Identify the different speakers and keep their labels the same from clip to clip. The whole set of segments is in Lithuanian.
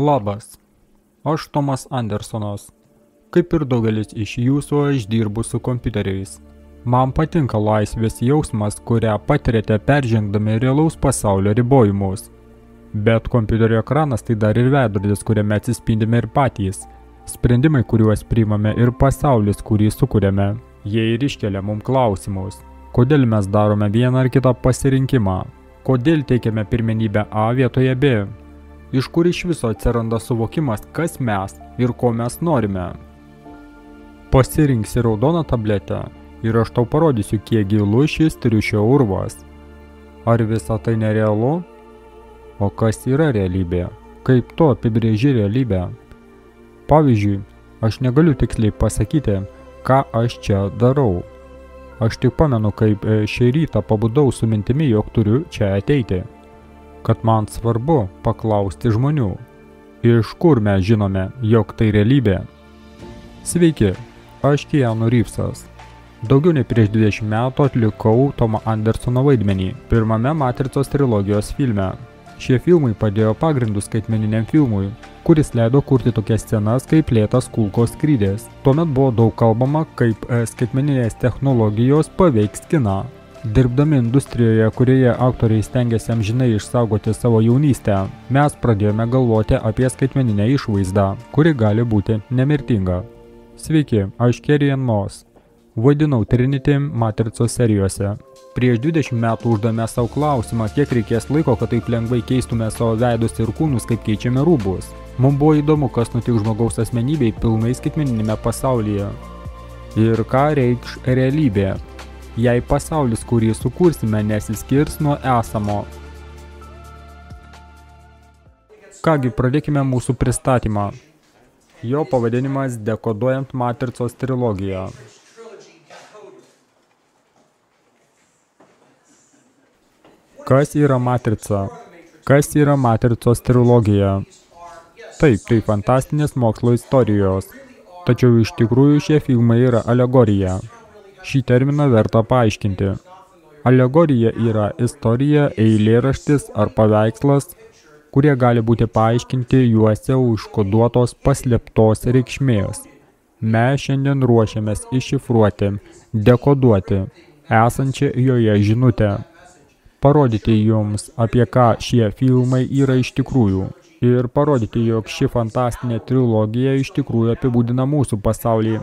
Speaker 1: Labas, aš Tomas Andersonas. Kaip ir daugelis iš jūsų, aš dirbu su kompiuteriais. Man patinka laisvės jausmas, kurią patiriate peržengdami realaus pasaulio ribojimus. Bet kompiuterio ekranas tai dar ir veidrodis, kuriame atsispindime ir patys. Sprendimai, kuriuos priimame ir pasaulis, kurį sukuriame. Jie ir iškelia mums klausimus. Kodėl mes darome vieną ar kitą pasirinkimą? Kodėl teikiame pirmenybę A vietoje B? Iš kur iš viso atsiranda suvokimas, kas mes ir ko mes norime? Pasirinksi raudoną tabletę ir aš tau parodysiu, kiek gilus šis triušio urvas. Ar visa tai nerealu? O kas yra realybė? Kaip tu apibrėži realybę? Pavyzdžiui, aš negaliu tiksliai pasakyti, ką aš čia darau. Aš tik pamenu, kaip šį rytą pabudau su mintimi, jog turiu čia ateiti. Kad man svarbu paklausti žmonių, iš kur mes žinome, jog tai realybė. Sveiki, aš Keanu Reevesas. Daugiau nei prieš 20 metų atlikau Tomo Andersono vaidmenį pirmame Matricos trilogijos filme. Šie filmai padėjo pagrindus skaitmeniniam filmui, kuris leido kurti tokias scenas kaip lėtas kulkos skrydis. Tuomet buvo daug kalbama, kaip skaitmeninės technologijos paveiks kiną. Dirbdami industrijoje, kurioje aktoriai stengiasi amžinai išsaugoti savo jaunystę, mes pradėjome galvoti apie skaitmeninę išvaizdą, kuri gali būti nemirtinga. Sveiki, aš Carrie-Anne Moss. Vaidinau Trinity Matricos serijose. Prieš 20 metų uždavėme savo klausimą, kiek reikės laiko, kad taip lengvai keistume savo veidus ir kūnus, kaip keičiame rūbus. Mums buvo įdomu, kas nutiks žmogaus asmenybei pilnai skaitmeninėme pasaulyje. Ir ką reikš realybė, jei pasaulis, kurį sukursime, nesiskirs nuo esamo. Kągi, pradėkime mūsų pristatymą. Jo pavadinimas Dekoduojant Matricos trilogiją. Kas yra Matrica? Kas yra Matricos trilogija? Taip, tai fantastinės mokslo istorijos. Tačiau iš tikrųjų šie filmai yra alegorija. Šį terminą verta paaiškinti. Alegorija yra istorija, eilėraštis ar paveikslas, kurie gali būti paaiškinti juose užkoduotos paslėptos reikšmės. Mes šiandien ruošiamės iššifruoti, dekoduoti esančią joje žinutę. Parodyti jums, apie ką šie filmai yra iš tikrųjų. Ir parodyti, jog ši fantastinė trilogija iš tikrųjų apibūdina mūsų pasaulį.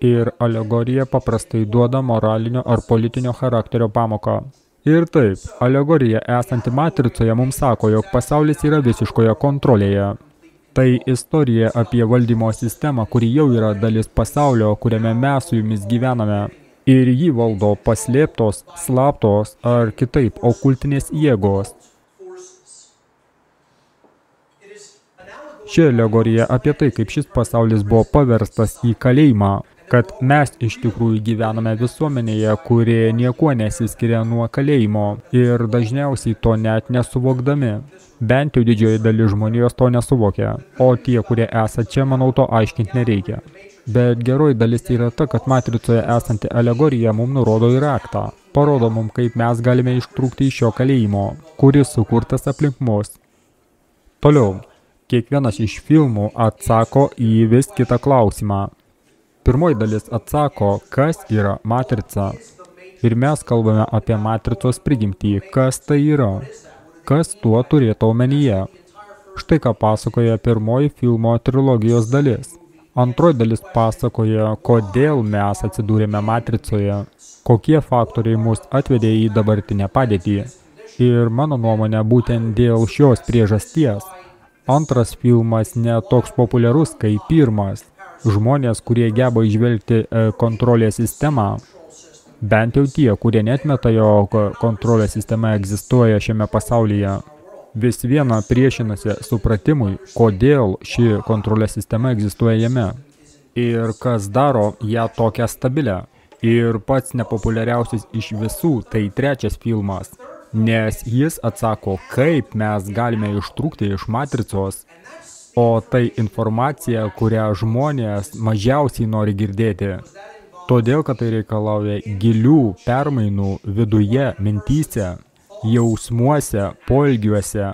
Speaker 1: Ir alegorija paprastai duoda moralinio ar politinio charakterio pamoką. Ir taip, alegorija esanti Matricoje mums sako, jog pasaulis yra visiškoje kontrolėje. Tai istorija apie valdymo sistemą, kuri jau yra dalis pasaulio, kuriame mes su jumis gyvename. Ir jį valdo paslėptos, slaptos ar kitaip okultinės jėgos. Ši alegorija apie tai, kaip šis pasaulis buvo paverstas į kalėjimą, kad mes iš tikrųjų gyvename visuomenėje, kurie niekuo nesiskiria nuo kalėjimo ir dažniausiai to net nesuvokdami. Bent jau didžioji dalis žmonijos to nesuvokia, o tie, kurie esate čia, manau, to aiškinti nereikia. Bet geroji dalis yra ta, kad Matricoje esanti alegorija mums nurodo į raktą. Parodo mums, kaip mes galime ištrūkti iš šio kalėjimo, kuris sukurtas aplink mus. Toliau, kiekvienas iš filmų atsako į vis kitą klausimą. Pirmoji dalis atsako, kas yra Matrica. Ir mes kalbame apie Matricos prigimtį, kas tai yra, kas tuo turėtų omenyje. Štai ką pasakoja pirmoji filmo trilogijos dalis. Antroji dalis pasakoja, kodėl mes atsidūrėme Matricoje, kokie faktoriai mus atvedė į dabartinę padėtį. Ir mano nuomonė, būtent dėl šios priežasties. Antras filmas ne toks populiarus kaip pirmas. Žmonės, kurie geba įžvelgti kontrolės sistemą, bent jau tie, kurie netmeta, jog kontrolės sistema egzistuoja šiame pasaulyje, vis viena priešinasi supratimui, kodėl ši kontrolės sistema egzistuoja jame ir kas daro ją tokią stabilę. Ir pats nepopuliariausias iš visų tai trečias filmas, nes jis atsako, kaip mes galime ištrūkti iš Matricos, o tai informacija, kurią žmonės mažiausiai nori girdėti. Todėl, kad tai reikalauja gilių permainų viduje, mintyse, jausmuose, poelgiuose.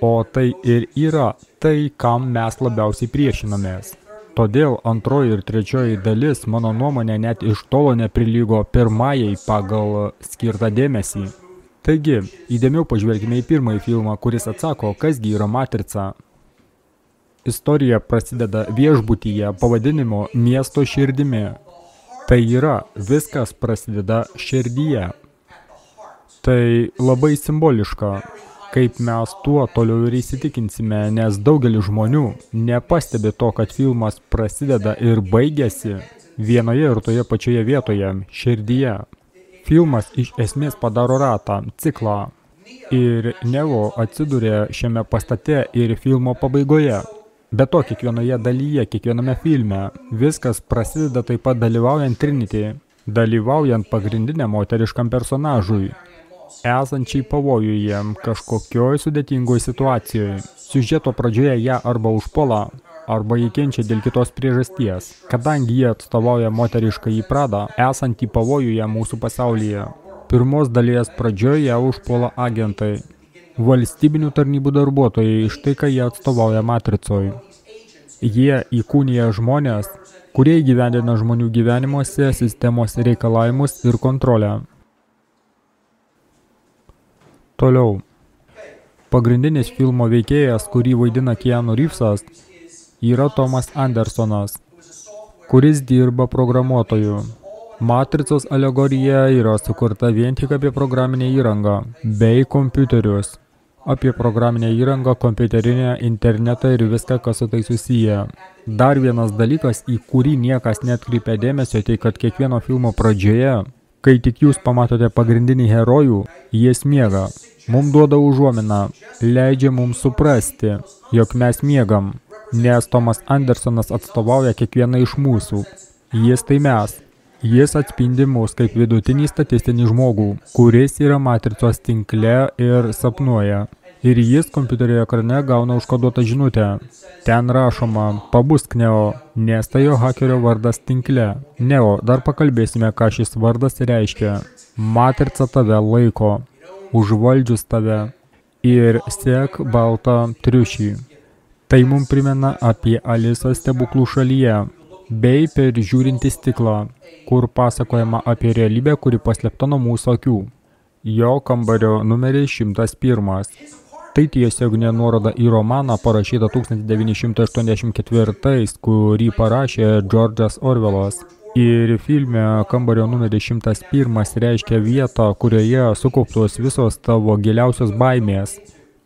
Speaker 1: O tai ir yra tai, kam mes labiausiai priešinamės. Todėl antroji ir trečioji dalis, mano nuomonė, net iš tolo neprilygo pirmajai pagal skirtą dėmesį. Taigi, įdėmiau pažvelgime į pirmąjį filmą, kuris atsako, kasgi yra matrica. Istorija prasideda viešbutyje pavadinimo miesto širdimi. Tai yra, viskas prasideda širdyje. Tai labai simboliška, kaip mes tuo toliau ir įsitikinsime, nes daugelis žmonių nepastebi to, kad filmas prasideda ir baigėsi vienoje ir toje pačioje vietoje, širdyje. Filmas iš esmės padaro ratą, ciklą. Ir Neo atsiduria šiame pastate ir filmo pabaigoje. Be to, kiekvienoje dalyje, kiekviename filme, viskas prasideda taip pat dalyvaujant Trinity, dalyvaujant pagrindiniam moteriškam personažui, esančiai pavojuje, kažkokioj sudėtingoj situacijoje. Siužeto pradžioje ją arba užpuola, arba jį kenčia dėl kitos priežasties, kadangi jie atstovauja moteriškąjį pradą, esantį pavojuje mūsų pasaulyje. Pirmos dalies pradžioje ją užpuola agentai, valstybinių tarnybų darbuotojai, štai ką jie atstovauja matricoj. Jie įkūnija žmonės, kurie įgyvendina žmonių gyvenimuose sistemos reikalavimus ir kontrolę. Toliau. Pagrindinis filmo veikėjas, kurį vaidina Keanu Reevesas, yra Thomas Andersonas, kuris dirba programuotoju. Matricos alegorija yra sukurta vien tik apie programinę įrangą bei kompiuterius. Apie programinę įrangą, kompiuterinę, internetą ir viską, kas su tai susiję. Dar vienas dalykas, į kurį niekas neatkreipia dėmesio, tai kad kiekvieno filmo pradžioje, kai tik jūs pamatote pagrindinį herojų, jis miega. Mums duoda užuominą, leidžia mums suprasti, jog mes miegam, nes Thomas Andersonas atstovauja kiekvieną iš mūsų. Jis tai mes. Jis atspindi mus kaip vidutinį statistinį žmogų, kuris yra matricos tinkle ir sapnuoja. Ir jis kompiuterio ekrane gauna užkoduotą žinutę. Ten rašoma, pabusk Neo, nes tai jo hakerio vardas tinkle. Neo, dar pakalbėsime, ką šis vardas reiškia. Matrica tave laiko, užvaldžius tave ir sek baltą triušį. Tai mums primena apie Alisą stebuklų šalyje, bei per žiūrintį stiklą, kur pasakojama apie realybę, kuri paslėpta nuo mūsų akių. Jo kambario numeris 101. Tai tiesiog nenuoroda į romaną parašytą 1984, kurį parašė George'as Orwellas. Ir filme kambario numeris 101 reiškia vietą, kurioje sukauptos visos tavo giliausios baimės.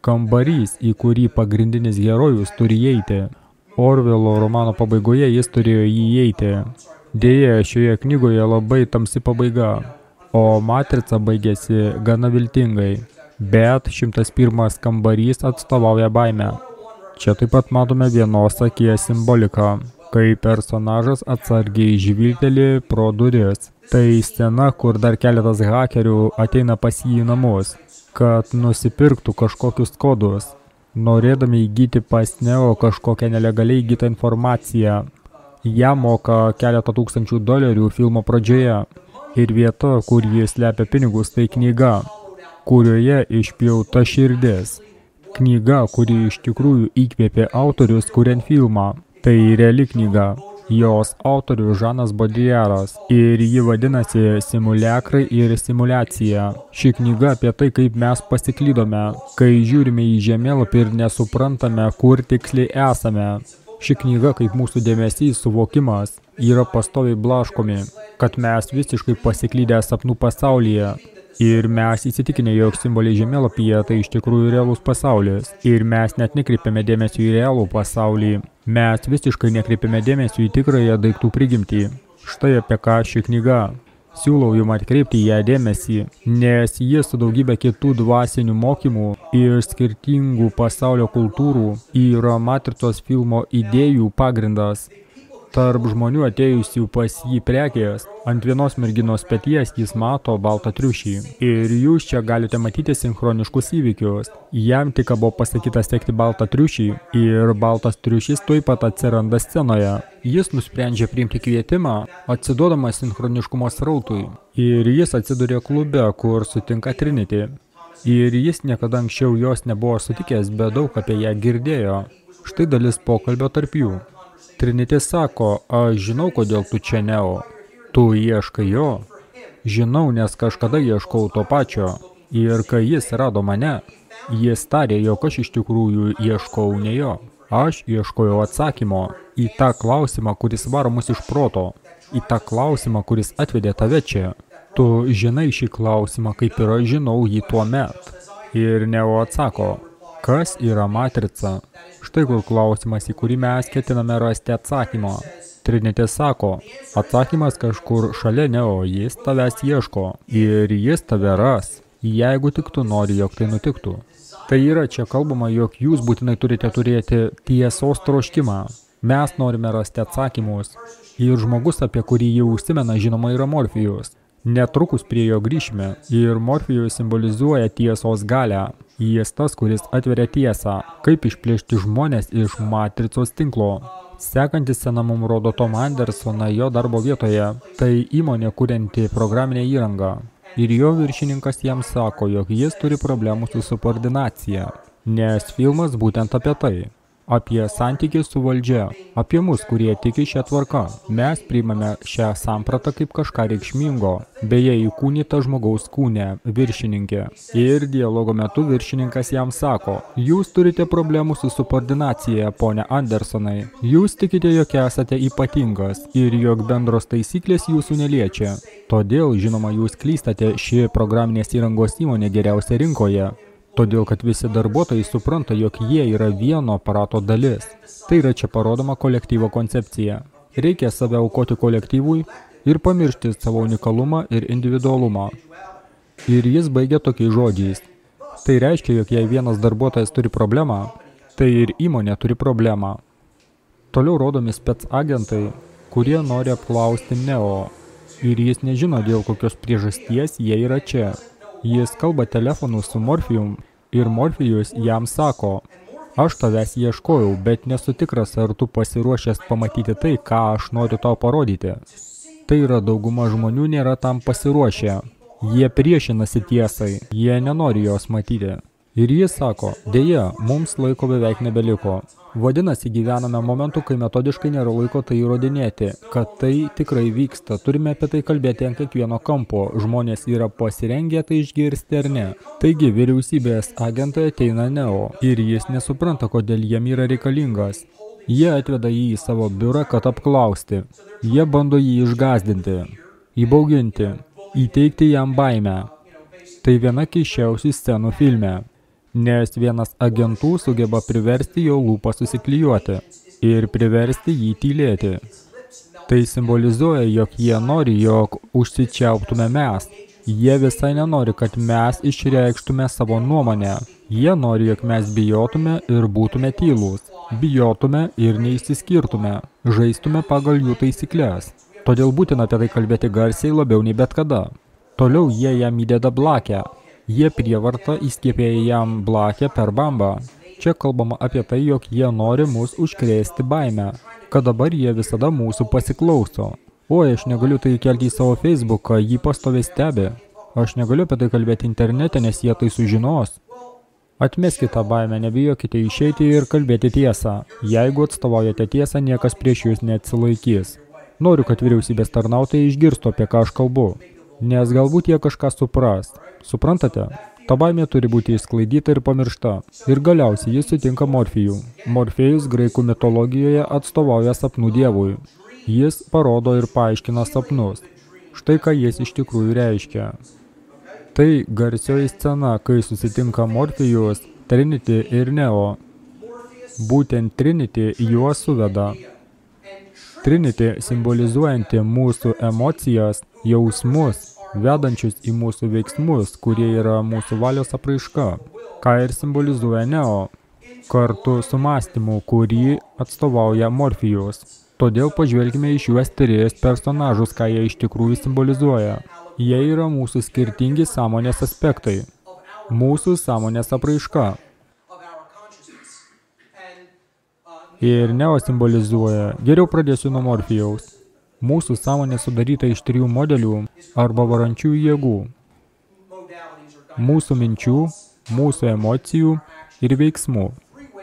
Speaker 1: Kambarys, į kurį pagrindinis herojus turi įeiti. Orwello romano pabaigoje jis turėjo jį įeiti. Deja, šioje knygoje labai tamsi pabaiga, o matrica baigėsi gana viltingai. Bet 101 kambarys atstovauja baimę. Čia taip pat matome vienos akies simboliką, kai personažas atsargiai žvilgteli pro duris. Tai scena, kur dar keletas hakerių ateina pas jį į namus, kad nusipirktų kažkokius kodus, norėdami įgyti pas Neo kažkokią nelegaliai įgytą informaciją. Ją moka keletą tūkstančių dolerių filmo pradžioje. Ir vieta, kur jis slepia pinigus, tai knyga, kurioje išpjauta širdis. Knyga, kuri iš tikrųjų įkvėpė autorius, kuriant filmą. Tai reali knyga. Jos autorius Žanas Baudrillas ir ji vadinasi Simuliakrai ir simuliacija. Ši knyga apie tai, kaip mes pasiklydome, kai žiūrime į žemėlapį ir nesuprantame, kur tiksliai esame. Ši knyga, kaip mūsų dėmesys, suvokimas, yra pastoviai blaškomi, kad mes visiškai pasiklydę sapnų pasaulyje. Ir mes įsitikinę, jog simboliai žemėlapyje tai iš tikrųjų realus pasaulis. Ir mes net nekreipiame dėmesio į realų pasaulį. Mes visiškai nekreipiame dėmesio į tikrąją daiktų prigimtį. Štai apie ką ši knyga. Siūlau jums atkreipti ją dėmesį, nes jis su daugybė kitų dvasinių mokymų ir skirtingų pasaulio kultūrų yra matricos filmo idėjų pagrindas. Tarp žmonių atėjusių pas jį prekės, ant vienos merginos peties jis mato baltą triušį. Ir jūs čia galite matyti sinchroniškus įvykius. Jam tik buvo pasakyta sekti baltą triušį ir baltas triušis tuoj pat atsiranda scenoje. Jis nusprendžia priimti kvietimą, atsiduodamas sinchroniškumo srautui. Ir jis atsiduria klube, kur sutinka Trinity. Ir jis niekada anksčiau jos nebuvo sutikęs, bet daug apie ją girdėjo. Štai dalis pokalbio tarp jų. Trinity sako, aš žinau, kodėl tu čia, Neo. Tu ieškai jo? Žinau, nes kažkada ieškau to pačio. Ir kai jis rado mane, jis tarė, jog aš iš tikrųjų ieškau ne jo. Aš ieškojau atsakymo į tą klausimą, kuris varo mus iš proto. Į tą klausimą, kuris atvedė tave čia. Tu žinai šį klausimą, kaip ir aš žinau jį tuo met. Ir Neo atsako, kas yra matrica? Štai kur klausimas, į kurį mes ketiname rasti atsakymą. Trinity sako, atsakymas kažkur šalia Neo, jis tavęs ieško ir jis tave ras, jeigu tik tu nori, jog tai nutiktų. Tai yra čia kalbama, jog jūs būtinai turite turėti tiesos troškimą. Mes norime rasti atsakymus. Ir žmogus, apie kurį jau užsimena, žinoma, yra Morfėjus. Netrukus prie jo grįšime. Ir Morfėjus simbolizuoja tiesos galią. Jis tas, kuris atveria tiesą. Kaip išplėšti žmonės iš matricos tinklo. Sekantis scena mums rodo Tomą Andersoną jo darbo vietoje. Tai įmonė kurianti programinę įrangą. Ir jo viršininkas jam sako, jog jis turi problemų su subordinacija. Nes filmas būtent apie tai. Apie santykį su valdžia, apie mus, kurie tiki šią tvarką. Mes priimame šią sampratą kaip kažką reikšmingo, beje įkūnyta žmogaus kūne, viršininkė. Ir dialogo metu viršininkas jam sako, jūs turite problemų su subordinacija, ponia Andersonai. Jūs tikite, jog esate ypatingas ir jog bendros taisyklės jūsų neliečia. Todėl, žinoma, jūs klystate, ši programinės įrangos įmonė geriausia rinkoje. Todėl, kad visi darbuotojai supranta, jog jie yra vieno aparato dalis. Tai yra čia parodoma kolektyvo koncepcija. Reikia save aukoti kolektyvui ir pamiršti savo unikalumą ir individualumą. Ir jis baigia tokiais žodžiais. Tai reiškia, jog jei vienas darbuotojas turi problemą, tai ir įmonė turi problemą. Toliau rodomi spec agentai, kurie nori apklausti Neo. Ir jis nežino, dėl kokios priežasties jie yra čia. Jis kalba telefonu su Morfėjum ir Morfėjus jam sako, aš tavęs ieškojau, bet nesu tikras, ar tu pasiruošęs pamatyti tai, ką aš noriu tau parodyti. Tai yra dauguma žmonių nėra tam pasiruošę. Jie priešinasi tiesai, jie nenori jos matyti. Ir jis sako, dėja, mums laiko beveik nebeliko. Vadinasi, gyvename momentu, kai metodiškai nėra laiko tai įrodinėti, kad tai tikrai vyksta. Turime apie tai kalbėti ant kiekvieno kampo. Žmonės yra pasirengę tai išgirsti ar ne. Taigi, vyriausybės agentai ateina Neo ir jis nesupranta, kodėl jam yra reikalingas. Jie atveda jį į savo biurą, kad apklausti. Jie bando jį išgąsdinti, įbauginti, įteikti jam baimę. Tai viena keisčiausių scenų filme. Nes vienas agentų sugeba priversti jo lūpą susiklijuoti ir priversti jį tylėti. Tai simbolizuoja, jog jie nori, jog užsičiauptume mes. Jie visai nenori, kad mes išreikštume savo nuomonę. Jie nori, jog mes bijotume ir būtume tylūs. Bijotume ir neįsiskirtume. Žaistume pagal jų taisyklės. Todėl būtina apie tai kalbėti garsiai labiau nei bet kada. Toliau jie jam įdeda blakę. Jie prievarta įskiepėja jam blakę per bambą. Čia kalbama apie tai, jog jie nori mus užkrėsti baimę, kad dabar jie visada mūsų pasiklauso. Oi, aš negaliu tai kelti į savo Facebooką, jį pastoviai stebi. Aš negaliu apie tai kalbėti internete, nes jie tai sužinos. Atmeskite tą baimę, nebijokite išeiti ir kalbėti tiesą. Jeigu atstovaujate tiesą, niekas prieš jūs neatsilaikys. Noriu, kad vyriausybės tarnautojai išgirstų, apie ką aš kalbu. Nes galbūt jie kažką supras. Suprantate? Ta baimė turi būti išsklaidyta ir pamiršta. Ir galiausiai jis sutinka Morfėjų. Morfėjus graikų mitologijoje atstovauja sapnų dievui. Jis parodo ir paaiškina sapnus. Štai ką jis iš tikrųjų reiškia. Tai garsioji scena, kai susitinka Morfėjus, Trinity ir Neo. Būtent Trinity juos suveda. Trinity simbolizuojanti mūsų emocijas, jausmus, vedančius į mūsų veiksmus, kurie yra mūsų valios apraiška, ką ir simbolizuoja Neo, kartu su mąstymu, kurį atstovauja Morfėjus. Todėl pažvelgime į šiuos tris personažus, ką jie iš tikrųjų simbolizuoja. Jie yra mūsų skirtingi sąmonės aspektai, mūsų sąmonės apraiška. Ir Neo simbolizuoja, geriau pradėsiu nuo Morfėjaus. Mūsų sąmonė sudaryta iš 3 modelių arba varančiųjų jėgų. mūsų minčių, mūsų emocijų ir veiksmų.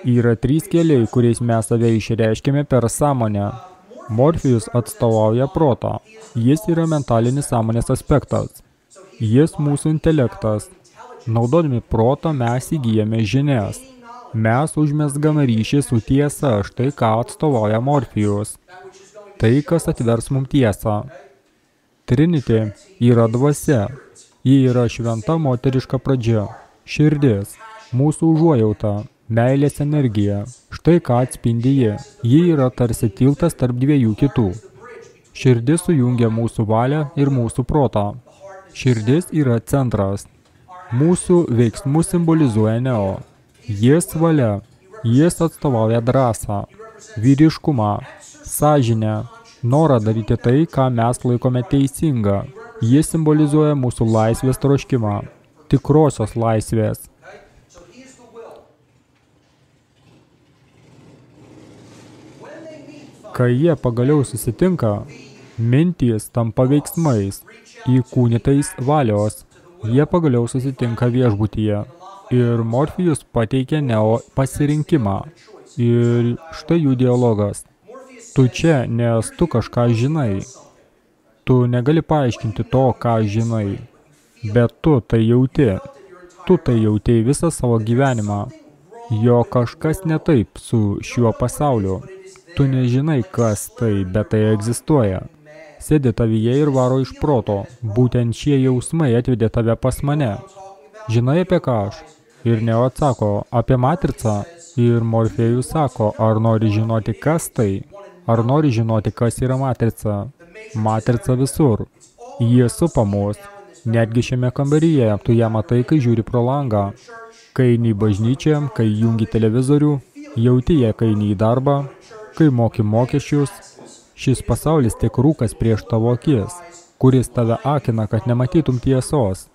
Speaker 1: Yra 3 keliai, kuriais mes save išreiškime per sąmonę. Morfėjus atstovauja protą. Jis yra mentalinis sąmonės aspektas. Jis mūsų intelektas. Naudodami protą mes įgyjame žinias. Mes užmesgame ryšį su tiesa, štai ką atstovauja Morfėjus. Tai, kas atvers mums tiesą. Trinity yra dvasia. Ji yra šventa moteriška pradžia. Širdis, mūsų užuojauta, meilės energija. Štai ką atspindi ji. Ji yra tarsi tiltas tarp 2 kitų. Širdis sujungia mūsų valią ir mūsų protą. Širdis yra centras. Mūsų veiksmus simbolizuoja Neo. Jis valia. Jis atstovauja drąsą, vyriškumą, sąžinę, norą daryti tai, ką mes laikome teisinga. Jis simbolizuoja mūsų laisvės troškimą, tikrosios laisvės. Kai jie pagaliau susitinka, mintys tampa veiksmais, įkūnytais valios. Jie pagaliau susitinka viešbutyje. Ir Morfėjus pateikia Neo pasirinkimą. Ir štai jų dialogas. Tu čia, nes tu kažką žinai. Tu negali paaiškinti to, ką žinai. Bet tu tai jauti. Tu tai jautei visą savo gyvenimą. Jo kažkas ne taip su šiuo pasauliu. Tu nežinai, kas tai, bet tai egzistuoja. Sėdi tavyje ir varo iš proto. Būtent šie jausmai atvedė tave pas mane. Žinai, apie ką aš? Ir Neo atsako, apie matricą. Ir Morfėjus sako, ar nori žinoti, kas tai? Ar nori žinoti, kas yra matrica? Matrica visur. Jie supa mus. Netgi šiame kambaryje tu ją matai, kai žiūri pro langą. Kai eini į bažnyčią, kai jungi televizorių, jauti ją, kai eini į darbą, kai moki mokesčius. Šis pasaulis tik rūkas prieš tavo akis, kuris tave akina, kad nematytum tiesos.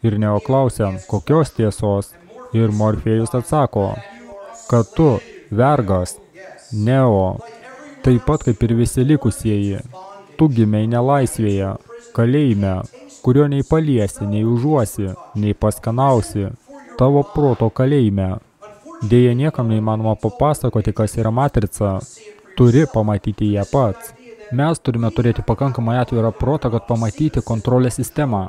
Speaker 1: Ir Neo klausia, kokios tiesos? Ir Morfėjus atsako, kad tu vergas, Neo, taip pat kaip ir visi likusieji. Tu gimei nelaisvėje, kalėjime, kurio nei paliesi, nei užuosi, nei paskanausi, tavo proto kalėjime. Deja, niekam neįmanoma papasakoti, kas yra matrica. Turi pamatyti ją pats. Mes turime turėti pakankamai atvirą protą, kad pamatyti kontrolės sistemą.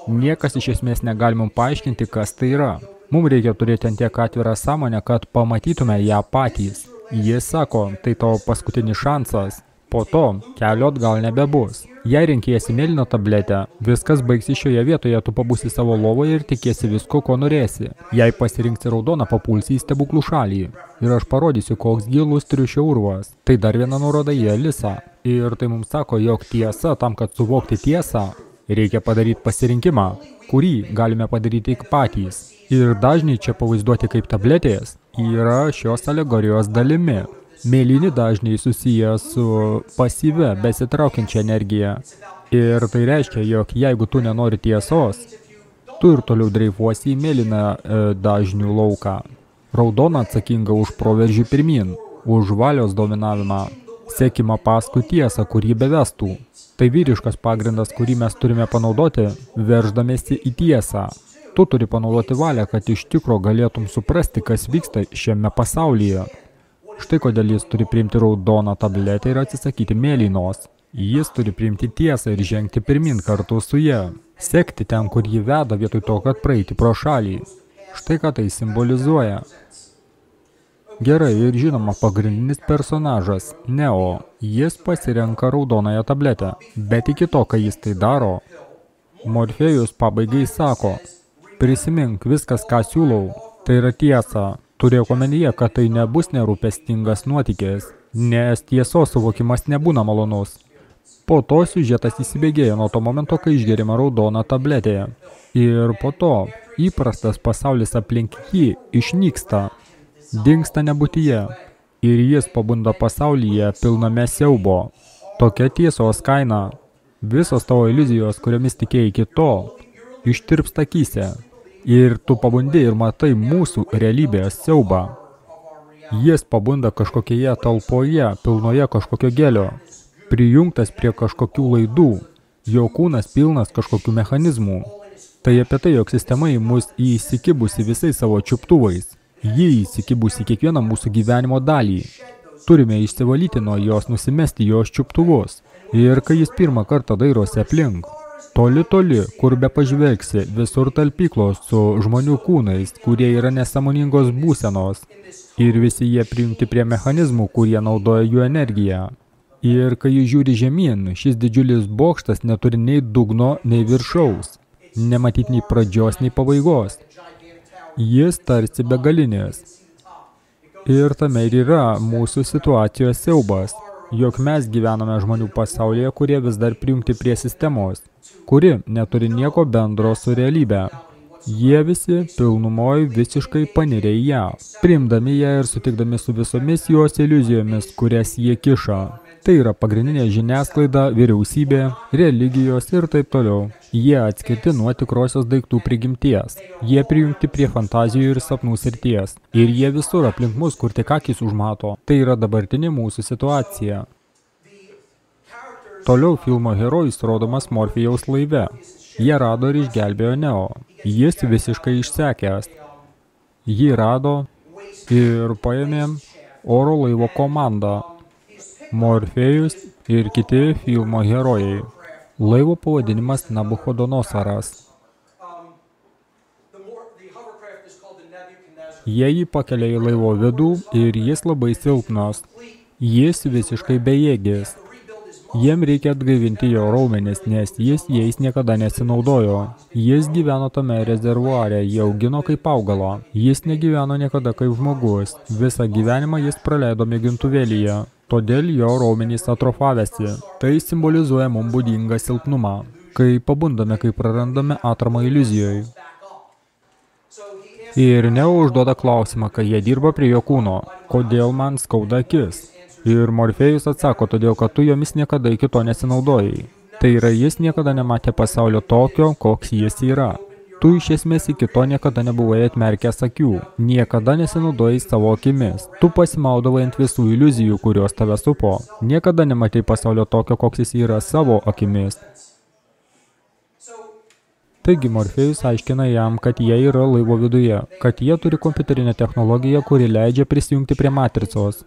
Speaker 1: Niekas iš esmės negali mums paaiškinti, kas tai yra. Mums reikia turėti ant tiek atvirą sąmonę, kad pamatytume ją patys. Jis sako, tai tavo paskutinis šansas. Po to kelio atgal nebebus. Jei renkiesi mėlyną tabletę, viskas baigsi šioje vietoje, tu pabūsi savo lovoje ir tikėsi visko, ko norėsi. Jei pasirinksi raudoną, papulsi į stebuklų šalį. Ir aš parodysiu, koks gilus triušio urvas. Tai dar viena nuoroda į Alisą. Ir tai mums sako, jog tiesa, tam, kad suvokti tiesą, reikia padaryti pasirinkimą, kurį galime padaryti tik patys. Ir dažniai čia pavaizduoti kaip tabletės yra šios alegorijos dalimi. Mėlyni dažniai susiję su pasyvia, besitraukiančia energija. Ir tai reiškia, jog jeigu tu nenori tiesos, tu ir toliau dreifuosi į mėlyną dažnių lauką. Raudona atsakinga už proveržį pirmin, už valios dominavimą, sekimą paskui tiesą, kurį bevestų. Tai vyriškas pagrindas, kurį mes turime panaudoti, verždamėsi į tiesą. Tu turi panaudoti valią, kad iš tikro galėtum suprasti, kas vyksta šiame pasaulyje. Štai kodėl jis turi priimti raudoną tabletę ir atsisakyti mėlynos. Jis turi priimti tiesą ir žengti pirmin kartu su ja. Sekti ten, kur jį veda, vietoj to, kad praeiti pro šalį. Štai ką tai simbolizuoja. Gerai, ir žinoma, pagrindinis personažas, Neo. Jis pasirenka raudonąją tabletę. Bet iki to, kai jis tai daro, Morfėjus pabaigai sako, prisimink viskas, ką siūlau, tai yra tiesa. Turėjau omenyje, kad tai nebus nerūpestingas nuotykis, nes tiesos suvokimas nebūna malonus. Po to siužetas įsibėgėja nuo to momento, kai išgeriama raudona tabletė. Ir po to įprastas pasaulis aplink jį išnyksta, dingsta nebūtyje. Ir jis pabunda pasaulyje pilname siaubo. Tokia tiesos kaina. Visos tavo iliuzijos, kuriomis tikėjai iki tol, ištirpsta akyse. Ir tu pabundi ir matai mūsų realybės siaubą. Jis pabunda kažkokioje talpoje, pilnoje kažkokio gelio, prijungtas prie kažkokių laidų, jo kūnas pilnas kažkokių mechanizmų. Tai apie tai, jog sistema į mus įsikibusi visais savo čiuptuvais. Ji įsikibusi kiekvieną mūsų gyvenimo dalį. Turime išsivalyti nuo jos, nusimesti jos čiuptuvus. Ir kai jis pirmą kartą dairosi aplink, toli, kur be pažvelgsi, visur talpyklos su žmonių kūnais, kurie yra nesąmoningos būsenos. Ir visi jie prijungti prie mechanizmų, kurie naudoja jų energiją. Ir kai jis žiūri žemyn, šis didžiulis bokštas neturi nei dugno, nei viršaus. Nematyti nei pradžios, nei pabaigos. Jis tarsi begalinis. Ir tame ir yra mūsų situacijos siaubas, jog mes gyvename žmonių pasaulyje, kurie vis dar prijungti prie sistemos, kuri neturi nieko bendro su realybe. Jie visi pilnumoj visiškai panirė į ją, priimdami ją ir sutikdami su visomis jos iliuzijomis, kurias jie kiša. Tai yra pagrindinė žiniasklaida, vyriausybė, religijos ir taip toliau. Jie atskirti nuo tikrosios daiktų prigimties. Jie prijungti prie fantazijų ir sapnų srities. Ir jie visur aplink mus, kur tik akis užmato. Tai yra dabartinė mūsų situacija. Toliau filmo herojus rodomas Morfijaus laive. Jie rado ir išgelbėjo Neo. Jis visiškai išsekęs. Jį rado ir paėmė oro laivo komandą. Morfėjus ir kiti filmo herojai. Laivo pavadinimas Nabuchodonosaras. Jie jį pakelia į laivo vidų ir jis labai silpnas. Jis visiškai bejėgis. Jiem reikia atgaivinti jo raumenis, nes jis jais niekada nesinaudojo. Jis gyveno tame rezervuare, jį augino kaip augalą. Jis negyveno niekada kaip žmogus. Visą gyvenimą jis praleido mėgintuvėlyje. Todėl jo raumenys atrofavęsi. Tai simbolizuoja mums būdingą silpnumą. Kai pabundame, kai prarandame atramą iliuzijoje. Ir Neo užduoda klausimą, kai jie dirba prie jo kūno. Kodėl man skauda akis? Ir Morfėjus atsako, todėl, kad tu jomis niekada iki to nesinaudojai. Tai yra, jis niekada nematė pasaulio tokio, koks jis yra. Tu iš esmės iki to niekada nebuvai atmerkęs akių. Niekada nesinaudojai savo akimis. Tu pasimaudavai ant visų iliuzijų, kurios tave supo. Niekada nematei pasaulio tokio, koks jis yra savo akimis. Taigi Morfėjus aiškina jam, kad jie yra laivo viduje, kad jie turi kompiuterinę technologiją, kuri leidžia prisijungti prie matricos.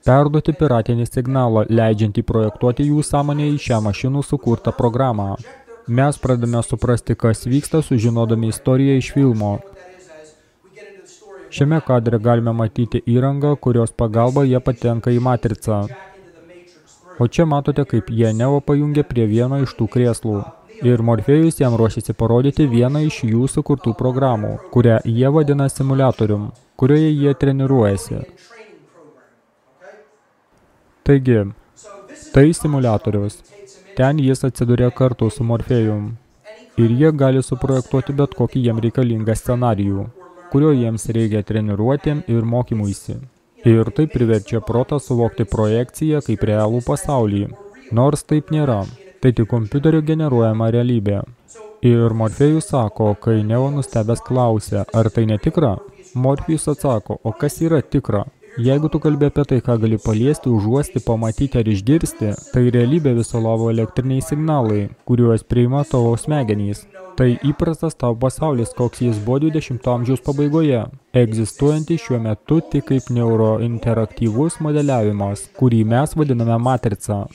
Speaker 1: Perduoti piratinį signalą, leidžiantį projektuoti jų sąmonę į šią mašinų sukurtą programą. Mes pradame suprasti, kas vyksta, sužinodami istoriją iš filmo. Šiame kadre galime matyti įrangą, kurios pagalba jie patenka į matricą. O čia matote, kaip jie Neo pajungia prie vieno iš tų krėslų. Ir Morfėjus jam ruošiasi parodyti vieną iš jų sukurtų programų, kurią jie vadina simuliatorium, kurioje jie treniruojasi. Taigi, tai simuliatorius. Ten jis atsiduria kartu su Morfėjum. Ir jie gali suprojektuoti bet kokį jiem reikalingą scenarijų, kurio jiems reikia treniruoti ir mokymuisi. Ir tai priverčia protą suvokti projekciją kaip realų pasaulį. Nors taip nėra. Tai tik kompiuterio generuojama realybė. Ir Morfėjus sako, kai Neo nustebęs klausia, ar tai netikra? Morfėjus atsako, o kas yra tikra? Jeigu tu kalbi apie tai, ką gali paliesti, užuosti, pamatyti ar išgirsti, tai realybė viso labo elektriniai signalai, kuriuos priima tavo smegenys. Tai įprastas tavo pasaulis, koks jis buvo 20 amžiaus pabaigoje, egzistuojantis šiuo metu tik kaip neurointeraktyvus modeliavimas, kurį mes vadiname matrica.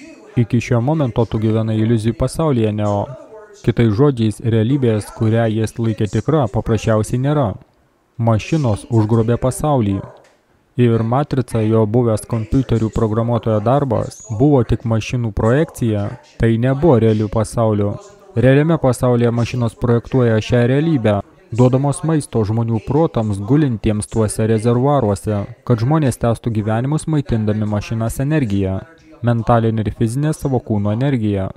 Speaker 1: Iki šio momento tu gyvenai iliuzijų pasaulyje, Neo. Kitais žodžiais, realybės, kurią jis laikė tikra, paprasčiausiai nėra. Mašinos užgrobė pasaulį. Ir matrica, jo buvęs kompiuterių programuotojo darbas, buvo tik mašinų projekcija, tai nebuvo realių pasaulių. Realiame pasaulyje mašinos projektuoja šią realybę, duodamos maisto žmonių protams gulintiems tuose rezervuaruose, kad žmonės tęstų gyvenimus maitindami mašinas energiją, mentalinę ir fizinę savo kūno energiją.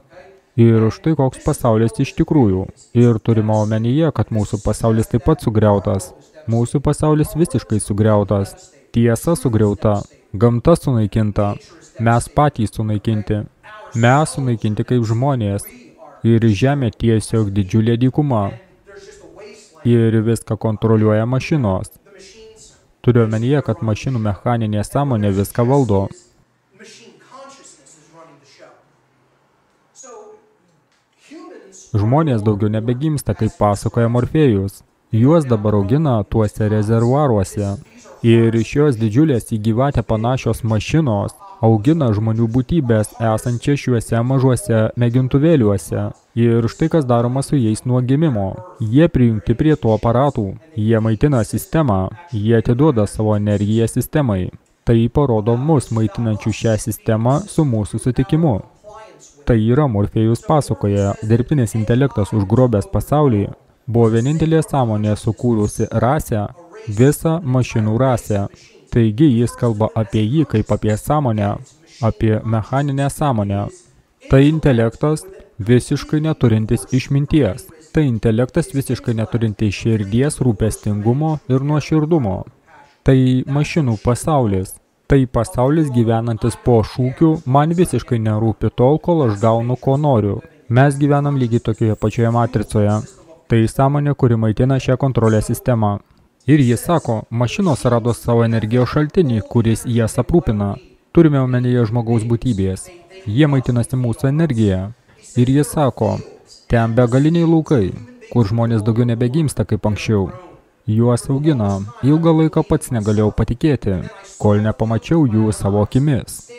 Speaker 1: Ir štai koks pasaulis iš tikrųjų. Ir turime omenyje, kad mūsų pasaulis taip pat sugriautas. Mūsų pasaulis visiškai sugriautas. Tiesa sugriauta, gamta sunaikinta, mes patys sunaikinti. Mes sunaikinti kaip žmonės. Ir žemė tiesiog didžiulė dykuma. Ir viską kontroliuoja mašinos. Turiu omenyje, kad mašinų mechaninė sąmonė viską valdo. Žmonės daugiau nebegimsta, kaip pasakoja Morfėjus. Juos dabar augina tuose rezervuaruose. Ir šios didžiulės į gyvatę panašios mašinos augina žmonių būtybės esančias šiuose mažuose mėgintuvėliuose. Ir štai kas daroma su jais nuo gimimo. Jie prijungti prie to aparatų. Jie maitina sistemą. Jie atiduoda savo energiją sistemai. Tai parodo mus maitinančių šią sistemą su mūsų sutikimu. Tai yra Morfėjus pasakoja, dirbtinis intelektas užgrobęs pasaulį buvo vienintelė sąmonė sukūrusi rasę, visą mašinų rasę. Taigi jis kalba apie jį kaip apie sąmonę, apie mechaninę sąmonę. Tai intelektas visiškai neturintis išminties. Tai intelektas visiškai neturintis širdies, rūpestingumo ir nuoširdumo. Tai mašinų pasaulis. Tai pasaulis gyvenantis po šūkiu, man visiškai nerūpi tol, kol aš gaunu, ko noriu. Mes gyvenam lygiai tokioje pačioje matricoje. Tai sąmonė, kuri maitina šią kontrolės sistemą. Ir jis sako, mašinos rado savo energijos šaltinį, kuris jas aprūpina. Turime omenyje žmogaus būtybės. Jie maitinasi mūsų energiją. Ir jis sako, ten begaliniai laukai, kur žmonės daugiau nebegimsta kaip anksčiau. Juos augina. Ilgą laiką pats negalėjau patikėti, kol nepamačiau jų savo akimis.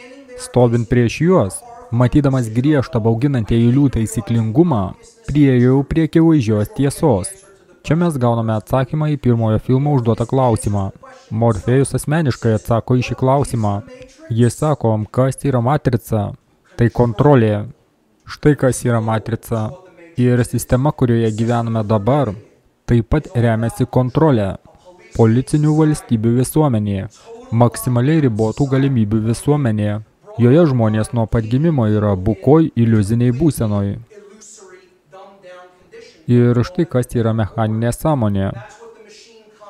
Speaker 1: Stovint prieš juos, matydamas griežtą bauginantį eilių taisyklingumą, priėjau prie akivaizdžios tiesos. Čia mes gauname atsakymą į pirmojo filmo užduotą klausimą. Morfėjus asmeniškai atsako į šį klausimą. Jis sako, kas yra matrica? Tai kontrolė. Štai kas yra matrica. Ir sistema, kurioje gyvename dabar, taip pat remiasi kontrolė. Policinių valstybių visuomenė. Maksimaliai ribotų galimybių visuomenė. Joje žmonės nuo pat gimimo yra bukoj iliuziniai būsenoj. Ir štai kas yra mechaninė sąmonė.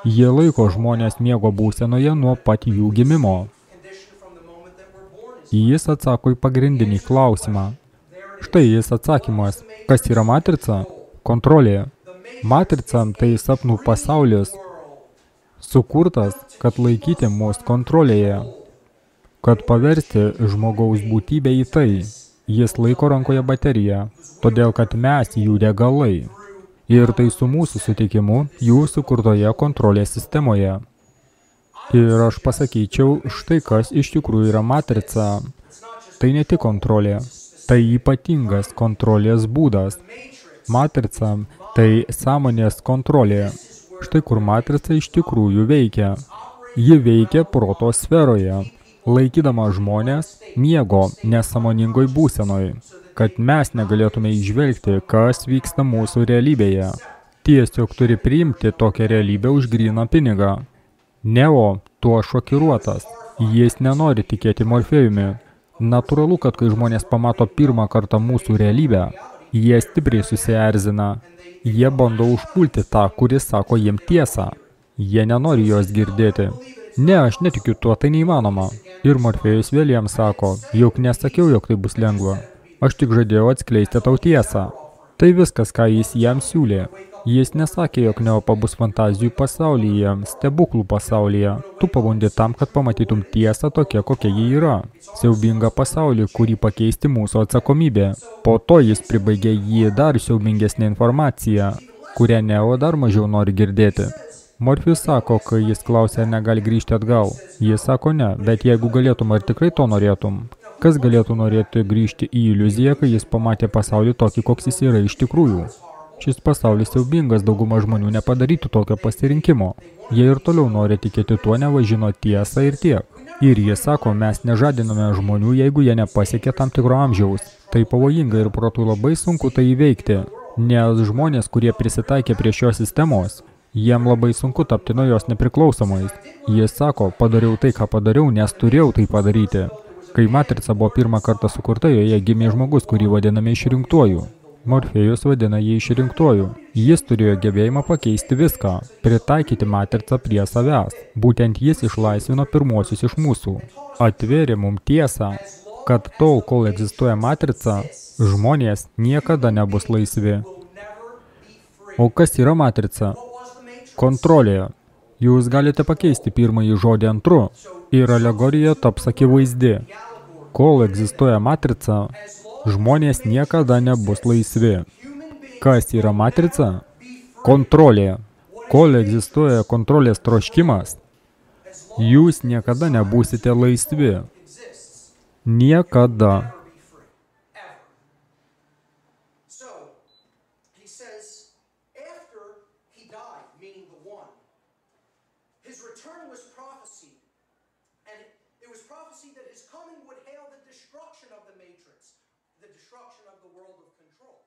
Speaker 1: Jie laiko žmonės miego būsenoje nuo pat jų gimimo. Jis atsako į pagrindinį klausimą. Štai jis atsakymas. Kas yra matrica? Kontrolė. Matrica tai sapnų pasaulis, sukurtas, kad laikyti mus kontrolėje, kad paversti žmogaus būtybę į tai. Jis laiko rankoje bateriją, todėl kad mes jų degalai. Ir tai su mūsų sutikimu jų sukurtoje kontrolės sistemoje. Ir aš pasakyčiau, štai kas iš tikrųjų yra matrica. Tai ne tik kontrolė, tai ypatingas kontrolės būdas. Matrica tai sąmonės kontrolė. Štai kur matrica iš tikrųjų veikia. Ji veikia proto sferoje, laikydama žmonės miego nesąmoningoj būsenoj, kad mes negalėtume įžvelgti, kas vyksta mūsų realybėje. Tiesiog turi priimti tokią realybę už gryną pinigą. Neo tuo šokiruotas. Jis nenori tikėti Morfėjumi. Natūralu, kad kai žmonės pamato pirmą kartą mūsų realybę, jie stipriai susierzina. Jie bando užpulti tą, kuris sako jiem tiesą. Jie nenori jos girdėti. Ne, aš netikiu tuo, tai neįmanoma. Ir Morfėjus vėl jiems sako, juk nesakiau, jog tai bus lengva. Aš tik žadėjau atskleisti tau tiesą. Tai viskas, ką jis jam siūlė. Jis nesakė, jog Neopa bus fantazijų pasaulyje, stebuklų pasaulyje. Tu pabundi tam, kad pamatytum tiesą tokia, kokia ji yra. Siaubingą pasaulį, kurį pakeisti mūsų atsakomybė. Po to jis pribaigė jį dar siaubingesnę informaciją, kurią Neo dar mažiau nori girdėti. Morfėjus sako, kai jis klausia, ar negali grįžti atgal. Jis sako ne, bet jeigu galėtum, ar tikrai to norėtum? Kas galėtų norėti grįžti į iliuziją, kai jis pamatė pasaulį tokį, koks jis yra iš tikrųjų? Šis pasaulis siaubingas, dauguma žmonių nepadarytų tokio pasirinkimo. Jie ir toliau nori tikėti tuo, neva žino tiesą ir tiek. Ir jie sako, mes nežadiname žmonių, jeigu jie nepasiekė tam tikro amžiaus. Tai pavojinga ir protų labai sunku tai įveikti, nes žmonės, kurie prisitaikė prie šios sistemos, jiem labai sunku tapti nuo jos nepriklausomais. Jie sako, padariau tai, ką padariau, nes turėjau tai padaryti. Kai matrica buvo pirmą kartą sukurta, joje gimė žmogus, kurį vadiname išrinktuoju. Morfėjus vadina jį išrinktuoju. Jis turėjo gebėjimą pakeisti viską, pritaikyti matricą prie savęs. Būtent jis išlaisvino pirmuosius iš mūsų. Atvėrė mums tiesą, kad tol, kol egzistuoja matrica, žmonės niekada nebus laisvi. O kas yra matrica? Kontrolė. Jūs galite pakeisti pirmąjį žodį antru ir alegorija taps akivaizdi. Kol egzistuoja matrica, Žmonės niekada nebus laisvi. Kas yra matrica? Kontrolė. Kol egzistuoja kontrolės troškimas, jūs niekada nebūsite laisvi. Niekada.
Speaker 2: That his coming would hail the destruction of the matrix, the destruction of the world of control.